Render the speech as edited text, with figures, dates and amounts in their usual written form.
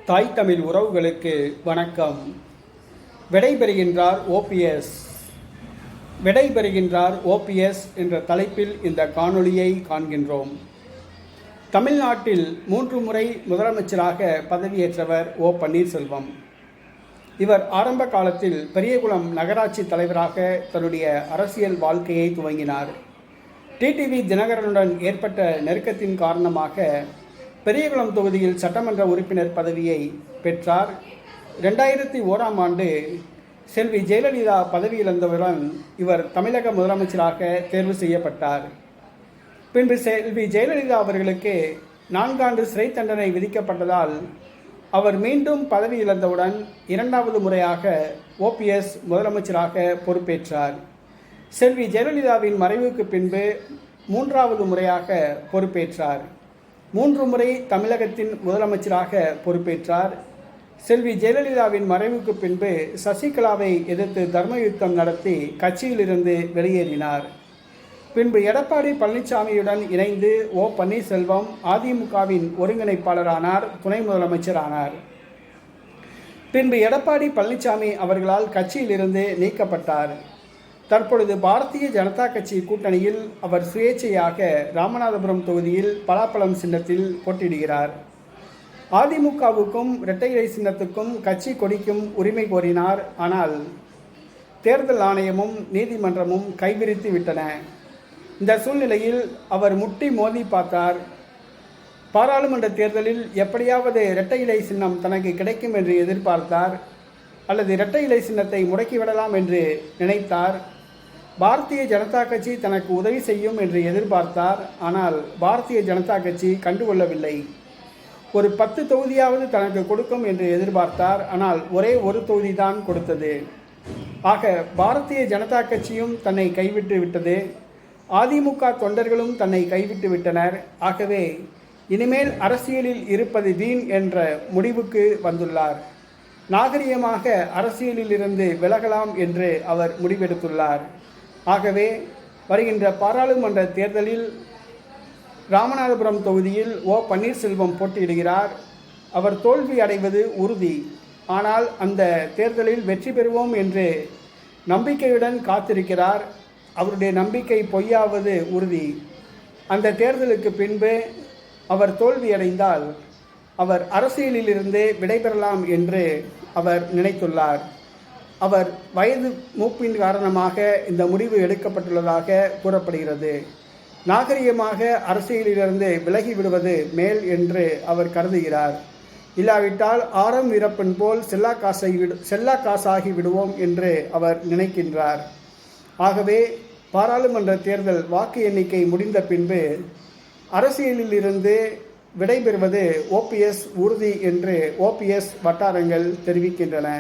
தாய் தமிழ் உறவுகளுக்கு வணக்கம். விடைபெறுகின்றார் ஓபிஎஸ். விடைபெறுகின்றார் ஓபிஎஸ் என்ற தலைப்பில் இந்த காணொளியை காண்கின்றோம். தமிழ்நாட்டில் 3 முறை முதலமைச்சராக பதவியேற்றவர் ஓ பன்னீர்செல்வம். இவர் ஆரம்ப காலத்தில் பெரியகுளம் நகராட்சி தலைவராக தன்னுடைய அரசியல் வாழ்க்கையை துவங்கினார். டிடிவி தினகரனுடன் ஏற்பட்ட நெருக்கத்தின் காரணமாக பெரியகுளம் தொகுதியில் சட்டமன்ற உறுப்பினர் பதவியை பெற்றார். 2001ஆம் ஆண்டு செல்வி ஜெயலலிதா பதவியிழந்தவுடன் இவர் தமிழக முதலமைச்சராக தேர்வு செய்யப்பட்டார். பின்பு செல்வி ஜெயலலிதா அவர்களுக்கு 4 ஆண்டு சிறை தண்டனை விதிக்கப்பட்டதால் அவர் மீண்டும் பதவி இழந்தவுடன் 2வது முறையாக ஓபிஎஸ் முதலமைச்சராக பொறுப்பேற்றார். செல்வி ஜெயலலிதாவின் மறைவுக்கு பின்பு 3வது முறையாக பொறுப்பேற்றார். 3 முறை தமிழகத்தின் முதலமைச்சராக பொறுப்பேற்றார். செல்வி ஜெயலலிதாவின் மறைவுக்கு பின்பு சசிகலாவை எதிர்த்து தர்ம யுத்தம் நடத்தி கட்சியிலிருந்து வெளியேறினார். பின்பு எடப்பாடி பழனிசாமியுடன் இணைந்து ஓ பன்னீர்செல்வம் அதிமுகவின் ஒருங்கிணைப்பாளரானார், துணை முதலமைச்சரானார். பின்பு எடப்பாடி பழனிசாமி அவர்களால் கட்சியிலிருந்து நீக்கப்பட்டார். தற்பொழுது பாரதிய ஜனதா கட்சி கூட்டணியில் அவர் சுயேட்சையாக ராமநாதபுரம் தொகுதியில் பலாப்பழம் சின்னத்தில் போட்டியிடுகிறார். அதிமுகவுக்கும் இரட்டை இலை சின்னத்துக்கும் கட்சி கொடிக்கும் உரிமை கோரினார். ஆனால் தேர்தல் ஆணையமும் நீதிமன்றமும் கைவிரித்து விட்டன. இந்த சூழ்நிலையில் அவர் முட்டி மோதி பார்த்தார். பாராளுமன்ற தேர்தலில் எப்படியாவது இரட்டை இலை சின்னம் தனக்கு கிடைக்கும் என்று எதிர்பார்த்தார். அல்லது இரட்டை இலை சின்னத்தை முடக்கிவிடலாம் என்று நினைத்தார். பாரதிய ஜனதா கட்சி தனக்கு உதவி செய்யும் என்று எதிர்பார்த்தார். ஆனால் பாரதிய ஜனதா கட்சி கண்டுகொள்ளவில்லை. ஒரு 10 தொகுதியாவது தனக்கு கொடுக்கும் என்று எதிர்பார்த்தார். ஆனால் ஒரே ஒரு தொகுதி தான் கொடுத்தது. ஆக பாரதிய ஜனதா கட்சியும் தன்னை கைவிட்டு விட்டது. அதிமுக தொண்டர்களும் தன்னை கைவிட்டு விட்டனர். ஆகவே இனிமேல் அரசியலில் இருப்பது வீண் என்ற முடிவுக்கு வந்துள்ளார். நாகரிகமாக அரசியலில் இருந்து விலகலாம் என்று அவர் முடிவெடுத்துள்ளார். ஆகவே வருகின்ற பாராளுமன்ற தேர்தலில் ராமநாதபுரம் தொகுதியில் ஓ பன்னீர்செல்வம் போட்டியிடுகிறார். அவர் தோல்வி அடைவது உறுதி. ஆனால் அந்த தேர்தலில் வெற்றி பெறுவோம் என்று நம்பிக்கையுடன் காத்திருக்கிறார். அவருடைய நம்பிக்கை பொய்யாவது உறுதி. அந்த தேர்தலுக்கு பின்பு அவர் தோல்வியடைந்தால் அவர் அரசியலிலிருந்து விடைபெறலாம் என்று அவர் நினைத்துள்ளார். அவர் வயது மூப்பின் காரணமாக இந்த முடிவு எடுக்கப்பட்டுள்ளதாக கூறப்படுகிறது. நாகரிகமாக அரசியலிலிருந்து விலகிவிடுவது மேல் என்று அவர் கருதுகிறார். இல்லாவிட்டால் ஆரம் வீரப்பன் போல் செல்லா காசாகி விடுவோம் என்று அவர் நினைக்கின்றார். ஆகவே பாராளுமன்ற தேர்தல் வாக்கு எண்ணிக்கை முடிந்த பின்பு அரசியலில் இருந்து விடைபெறுவது ஓபிஎஸ் உறுதி என்று ஓபிஎஸ் வட்டாரங்கள் தெரிவிக்கின்றன.